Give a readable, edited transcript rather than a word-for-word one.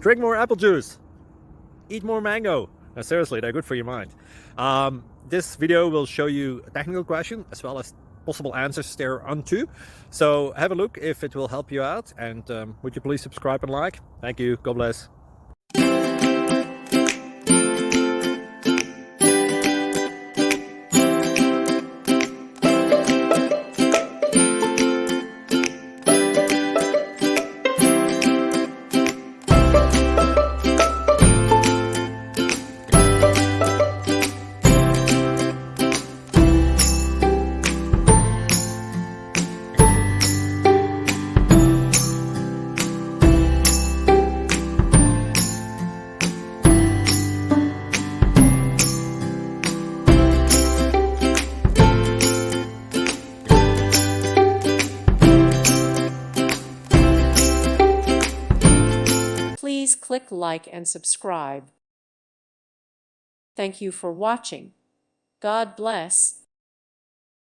Drink more apple juice. Eat more mango. No, seriously, they're good for your mind. This video will show you a technical question as well as possible answers thereunto. So have a look if it will help you out, and would you please subscribe and like? Thank you. God bless. Please click like and subscribe. Thank you for watching. God bless.